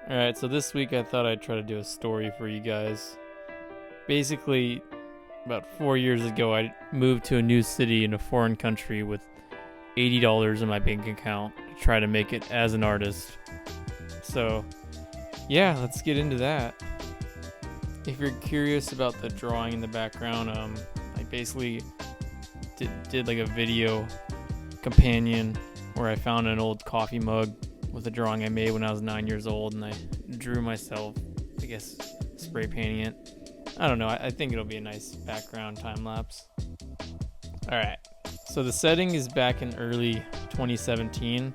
Alright, so this week I thought I'd try to do a story for you guys. Basically, about 4 years ago, I moved to a new city in a foreign country with $80 in my bank account to try to make it as an artist. So, yeah, let's get into that. If you're curious about the drawing in the background, I basically did like a video companion where I found an old coffee mug with a drawing I made when I was 9 years old, and I drew myself, I guess, spray painting it. I don't know, I think it'll be a nice background time lapse. Alright, so the setting is back in early 2017.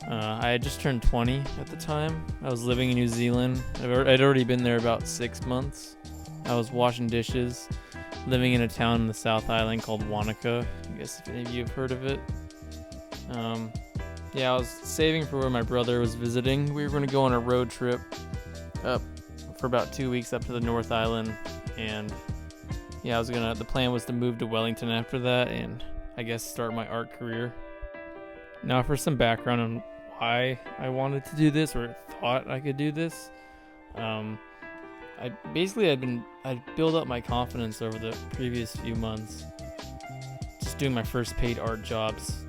I had just turned 20 at the time. I was living in New Zealand. I'd already been there about 6 months. I was washing dishes, living in a town in the South Island called Wanaka. I guess if any of you have heard of it. Yeah, I was saving for where my brother was visiting. We were going to go on a road trip up for about 2 weeks up to the North Island, and yeah, the plan was to move to Wellington after that and I guess start my art career. Now for some background on why I wanted to do this or thought I could do this. I'd built up my confidence over the previous few months just doing my first paid art jobs.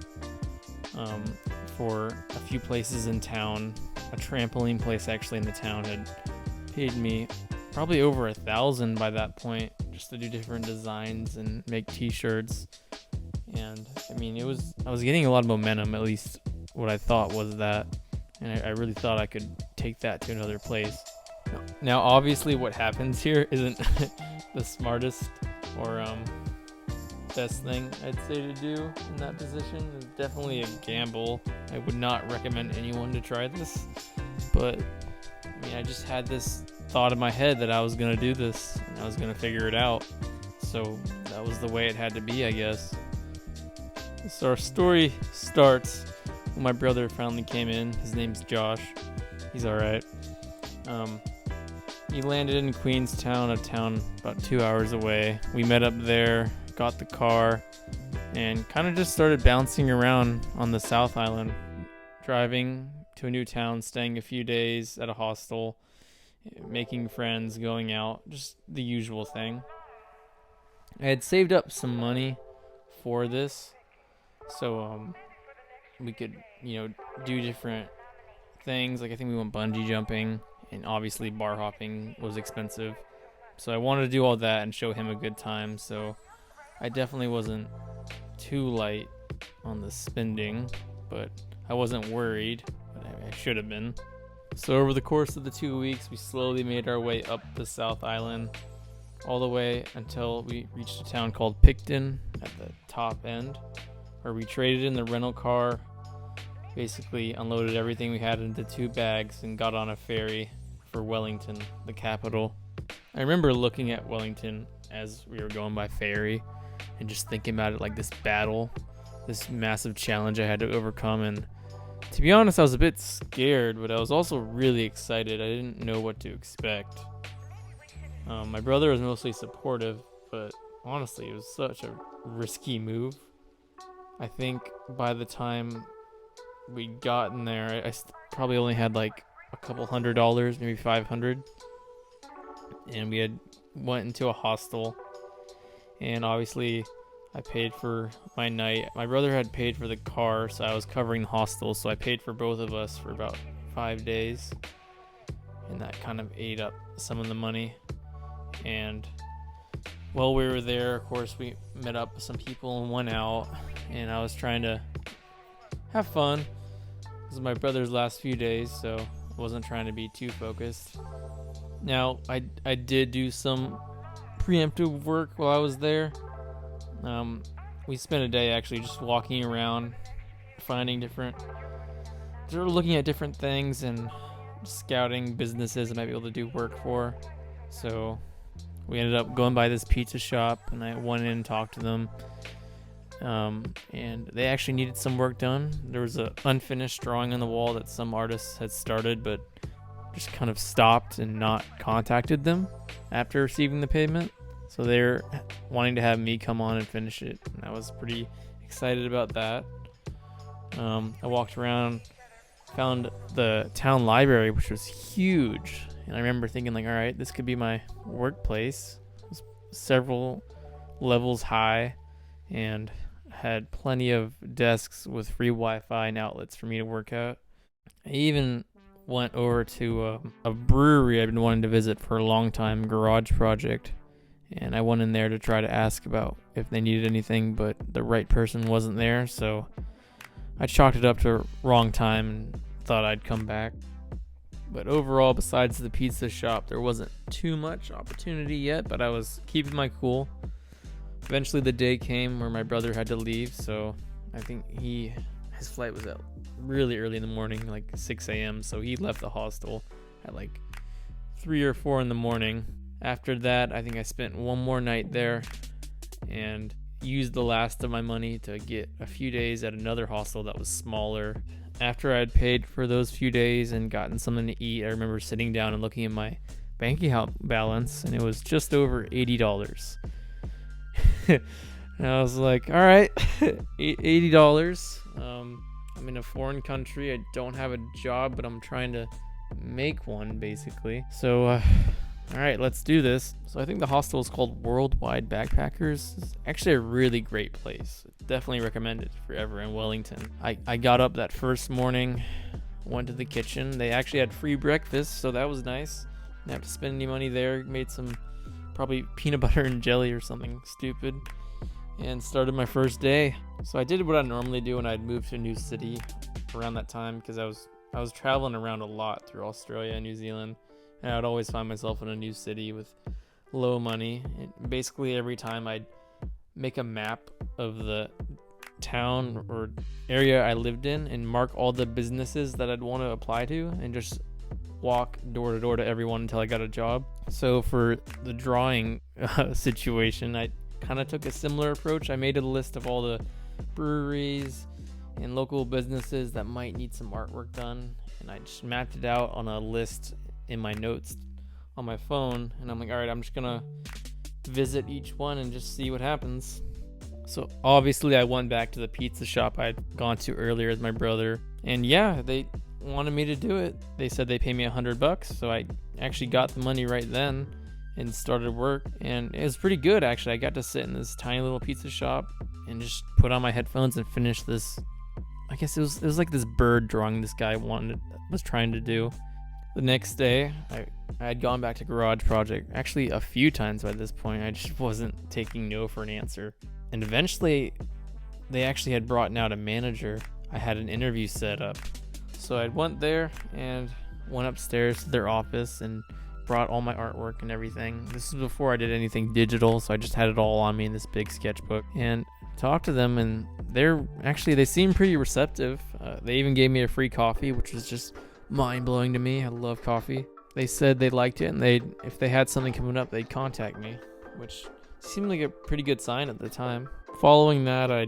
For a few places in town. A trampoline place actually in the town had paid me probably over $1,000 by that point just to do different designs and make t-shirts. And I mean, I was getting a lot of momentum, at least what I thought was that, and I really thought I could take that to another place. Now obviously what happens here isn't the smartest or best thing I'd say to do in that position. It's definitely a gamble. I would not recommend anyone to try this, but I mean, I just had this thought in my head that I was gonna do this and I was gonna figure it out, so that was the way it had to be, I guess. So our story starts when my brother finally came in. His name's Josh. He's alright. He landed in Queenstown, a town about 2 hours away. We met up there, got the car, and kind of just started bouncing around on the South Island, driving to a new town, staying a few days at a hostel, making friends, going out, just the usual thing. I had saved up some money for this, so we could, do different things. Like I think we went bungee jumping, and obviously bar hopping was expensive. So I wanted to do all that and show him a good time, so I definitely wasn't too light on the spending, but I wasn't worried. I should have been. So over the course of the 2 weeks, we slowly made our way up the South Island, all the way until we reached a town called Picton at the top end, where we traded in the rental car, basically unloaded everything we had into 2 bags, and got on a ferry for Wellington, the capital. I remember looking at Wellington as we were going by ferry and just thinking about it like this battle, this massive challenge I had to overcome. And to be honest, I was a bit scared, but I was also really excited. I didn't know what to expect. My brother was mostly supportive, but honestly, it was such a risky move. I think by the time we got in there, I probably only had like a couple $100, maybe $500. And we had went into a hostel, and obviously I paid for my night. My brother had paid for the car, so I was covering the hostel, so I paid for both of us for about 5 days, and that kind of ate up some of the money. And while we were there, of course, we met up with some people and went out, and I was trying to have fun. This was my brother's last few days, so I wasn't trying to be too focused. Now, I did do some preemptive work while I was there. We spent a day actually just walking around, looking at different things and scouting businesses I might be able to do work for. So we ended up going by this pizza shop, and I went in and talked to them. And they actually needed some work done. There was an unfinished drawing on the wall that some artists had started, but just kind of stopped and not contacted them after receiving the payment. So they're wanting to have me come on and finish it, and I was pretty excited about that. I walked around found the town library, which was huge. And I remember thinking like, all right, this could be my workplace. It was several levels high and had plenty of desks with free Wi-Fi and outlets for me to work out. I even went over to a brewery I've been wanting to visit for a long time, Garage Project. And I went in there to try to ask about if they needed anything, but the right person wasn't there. So I chalked it up to wrong time and thought I'd come back. But overall, besides the pizza shop, there wasn't too much opportunity yet, but I was keeping my cool. Eventually the day came where my brother had to leave, so I think his flight was out really early in the morning, like 6 a.m. So he left the hostel at like 3 or 4 in the morning. After that, I think I spent one more night there and used the last of my money to get a few days at another hostel that was smaller. After I had paid for those few days and gotten something to eat, I remember sitting down and looking at my bank account balance, and it was just over $80. And I was like, all right, $80. I'm in a foreign country. I don't have a job, but I'm trying to make one, basically. So, all right, let's do this. So I think the hostel is called Worldwide Backpackers. It's actually a really great place. Definitely recommend it if you're ever in Wellington. I got up that first morning, went to the kitchen. They actually had free breakfast, so that was nice. Didn't have to spend any money there. Made some probably peanut butter and jelly or something stupid, and started my first day. So I did what I normally do when I'd moved to a new city around that time, because I was traveling around a lot through Australia and New Zealand. And I'd always find myself in a new city with low money. And basically every time I'd make a map of the town or area I lived in and mark all the businesses that I'd want to apply to and just walk door to door to everyone until I got a job. So for the drawing situation, I kind of took a similar approach. I made a list of all the breweries and local businesses that might need some artwork done, and I just mapped it out on a list in my notes on my phone, and I'm like, all right, I'm just gonna visit each one and just see what happens. So obviously I went back to the pizza shop I'd gone to earlier with my brother, and yeah, they wanted me to do it. They said they pay me $100, so I actually got the money right then and started work, and it was pretty good actually. I got to sit in this tiny little pizza shop and just put on my headphones and finish this. I guess it was like this bird drawing this guy was trying to do. The next day, I had gone back to Garage Project actually a few times by this point. I just wasn't taking no for an answer. And eventually, they actually had brought out a manager. I had an interview set up. So I went there and went upstairs to their office and brought all my artwork and everything. This was before I did anything digital, so I just had it all on me in this big sketchbook. And talked to them, and they seemed pretty receptive. They even gave me a free coffee, which was just mind-blowing to me. I love coffee. They said they liked it, and if they had something coming up, they'd contact me, which seemed like a pretty good sign at the time. Following that, I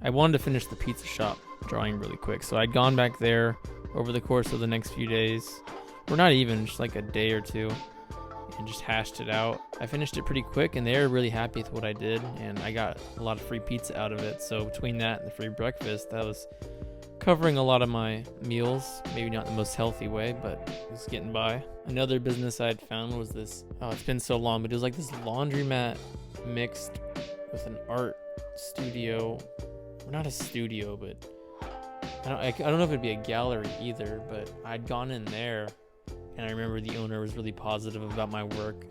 wanted to finish the pizza shop drawing really quick, so I'd gone back there over the course of the next few days, or not even, just like a day or two, and just hashed it out. I finished it pretty quick, and they were really happy with what I did, and I got a lot of free pizza out of it. So between that and the free breakfast, that was covering a lot of my meals. Maybe not the most healthy way, but it was getting by. Another business I'd found was this, it's been so long, but it was like this laundromat mixed with an art studio. Or not a studio, but I don't know if it'd be a gallery either, but I'd gone in there, and I remember the owner was really positive about my work,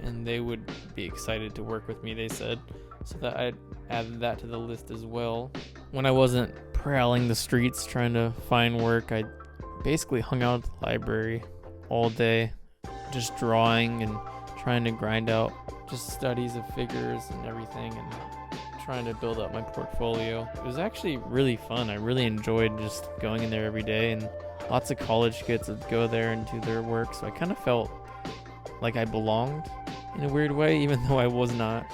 and they would be excited to work with me, they said. So that I added that to the list as well. When I wasn't prowling the streets trying to find work, I basically hung out at the library all day, just drawing and trying to grind out just studies of figures and everything, and trying to build up my portfolio. It was actually really fun. I really enjoyed just going in there every day, and lots of college kids would go there and do their work, so I kind of felt like I belonged in a weird way, even though I was not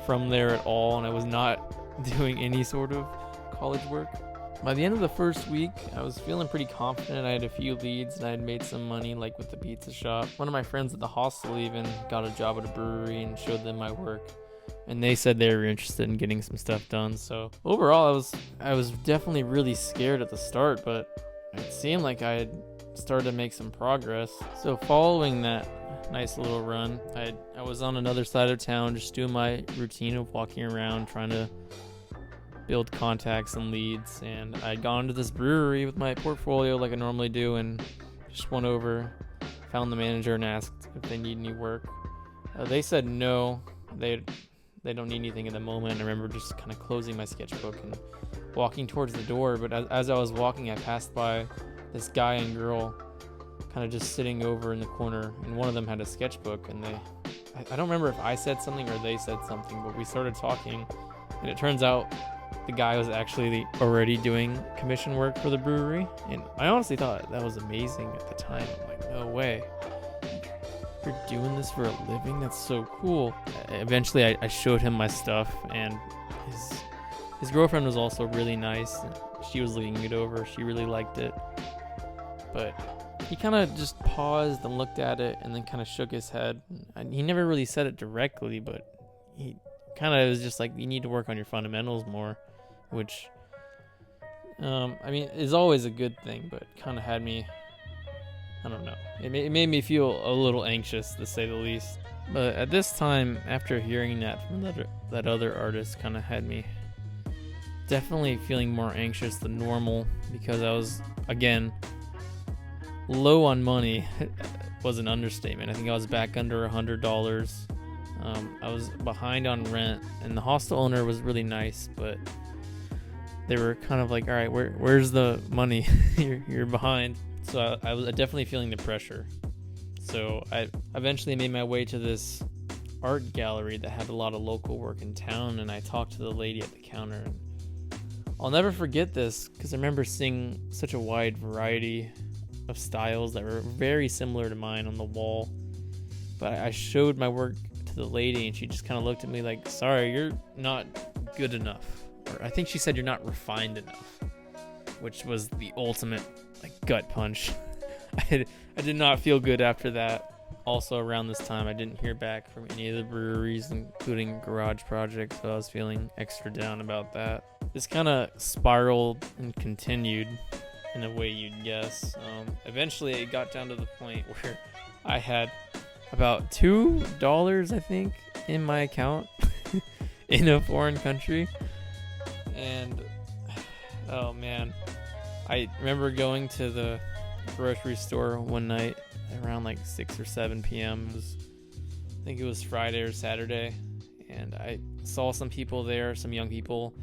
from there at all, and I was not doing any sort of college work. By the end of the first week, I was feeling pretty confident. I had a few leads, and I had made some money, like with the pizza shop. One of my friends at the hostel even got a job at a brewery and showed them my work, and they said they were interested in getting some stuff done. So overall, I was definitely really scared at the start, but it seemed like I had started to make some progress. So following that nice little run, I was on another side of town just doing my routine of walking around trying to build contacts and leads, and I'd gone to this brewery with my portfolio like I normally do, and just went over, found the manager and asked if they need any work. They said no, they don't need anything at the moment. I remember just kind of closing my sketchbook and walking towards the door, but as I was walking, I passed by this guy and girl kind of just sitting over in the corner, and one of them had a sketchbook, and I don't remember if I said something or they said something, but we started talking, and it turns out the guy was actually already doing commission work for the brewery, and I honestly thought that was amazing at the time. I'm like, no way, you're doing this for a living? That's so cool. Eventually I showed him my stuff, and his girlfriend was also really nice. She was leading it over. She really liked it, but he kind of just paused and looked at it and then kind of shook his head. And he never really said it directly, but he kind of was just like, you need to work on your fundamentals more, which I mean is always a good thing, but kind of had me, I don't know, it made me feel a little anxious, to say the least. But at this time, after hearing that from that other artist, kind of had me definitely feeling more anxious than normal, because I was, again, low on money. Was an understatement. I think I was back under $100. I was behind on rent, and the hostel owner was really nice, but they were kind of like, all right, where's the money? you're behind. So I was definitely feeling the pressure. So I eventually made my way to this art gallery that had a lot of local work in town, and I talked to the lady at the counter. And I'll never forget this, because I remember seeing such a wide variety of styles that were very similar to mine on the wall. But I showed my work to the lady, and she just kind of looked at me like, sorry, you're not good enough. Or I think she said, you're not refined enough, which was the ultimate gut punch. I did not feel good after that. Also around this time, I didn't hear back from any of the breweries, including Garage Project, so I was feeling extra down about that. This kind of spiraled and continued in a way you'd guess. Eventually it got down to the point where I had about $2, I think, in my account in a foreign country. And oh man, I remember going to the grocery store one night around like 6 or 7 p.m. I think it was Friday or Saturday, and I saw some people there, some young people,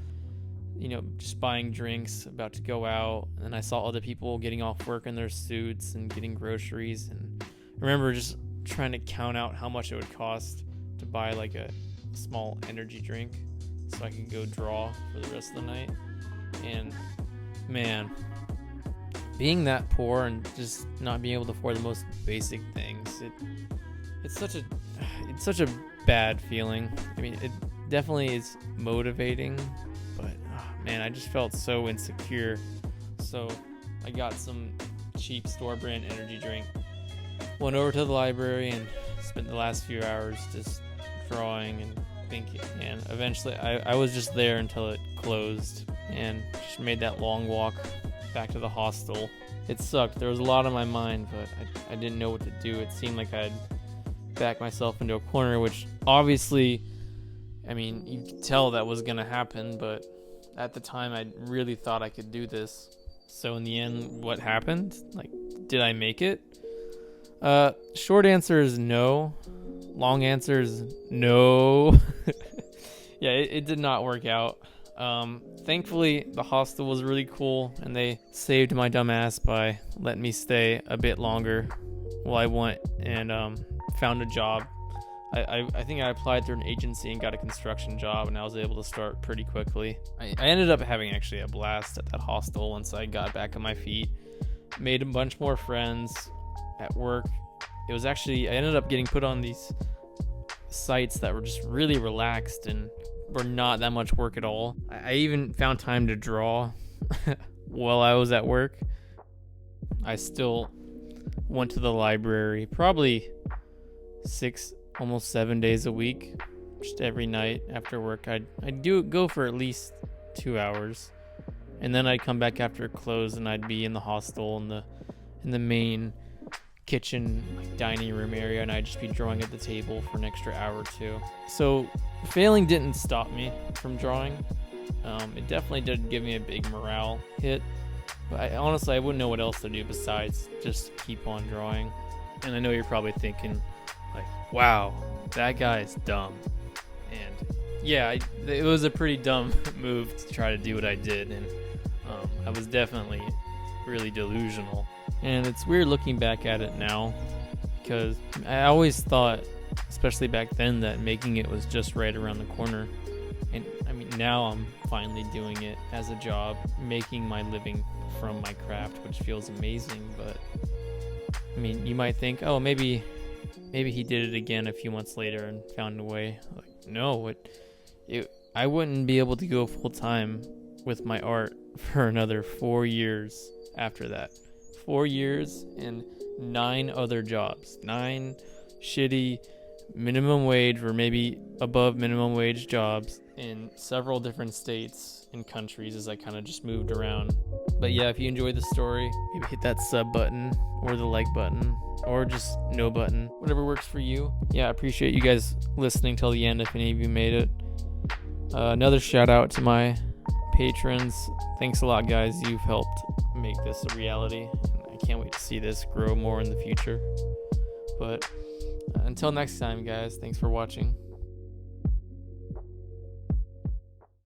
just buying drinks, about to go out, and I saw other people getting off work in their suits and getting groceries. And I remember just trying to count out how much it would cost to buy like a small energy drink so I could go draw for the rest of the night. And man, being that poor and just not being able to afford the most basic things, it's such a bad feeling. I mean, it definitely is motivating, but man, I just felt so insecure. So I got some cheap store brand energy drink, went over to the library, and spent the last few hours just drawing and thinking. And eventually I was just there until it closed, and just made that long walk back to the hostel. It sucked. There was a lot on my mind, but I didn't know what to do. It seemed like I'd backed myself into a corner, which obviously, I mean, you could tell that was gonna happen, but at the time I really thought I could do this. So in the end, what happened? Did I make it? Short answer is no. Long answer is no. Yeah, it did not work out. Thankfully, the hostel was really cool, and they saved my dumb ass by letting me stay a bit longer while I went and found a job. I think I applied through an agency and got a construction job, and I was able to start pretty quickly. I ended up having actually a blast at that hostel once I got back on my feet. Made a bunch more friends at work. It was actually, I ended up getting put on these sites that were just really relaxed and were not that much work at all. I even found time to draw while I was at work. I still went to the library probably 6, almost 7 days a week. just every night after work. I'd go for at least 2 hours, and then I'd come back after it closed, and I'd be in the hostel in the main kitchen, like dining room area, and I'd just be drawing at the table for an extra hour or two. So failing didn't stop me from drawing. It definitely did give me a big morale hit, but honestly I wouldn't know what else to do besides just keep on drawing. And I know you're probably thinking like, wow, that guy's dumb. And yeah, it was a pretty dumb move to try to do what I did, and I was definitely really delusional. And it's weird looking back at it now, because I always thought, especially back then, that making it was just right around the corner. And I mean, now I'm finally doing it as a job, making my living from my craft, which feels amazing. But I mean, you might think, oh, maybe he did it again a few months later and found a way. Like, no, I wouldn't be able to go full time with my art for another 4 years after that. 4 years and 9 other jobs, 9 shitty minimum wage or maybe above minimum wage jobs in several different states and countries as I kind of just moved around. But yeah, if you enjoyed the story, maybe hit that sub button or the like button or just no button, whatever works for you. Yeah, I appreciate you guys listening till the end if any of you made it. Another shout out to my patrons. Thanks a lot, guys. You've helped make this a reality. I can't wait to see this grow more in the future. But until next time, guys, thanks for watching.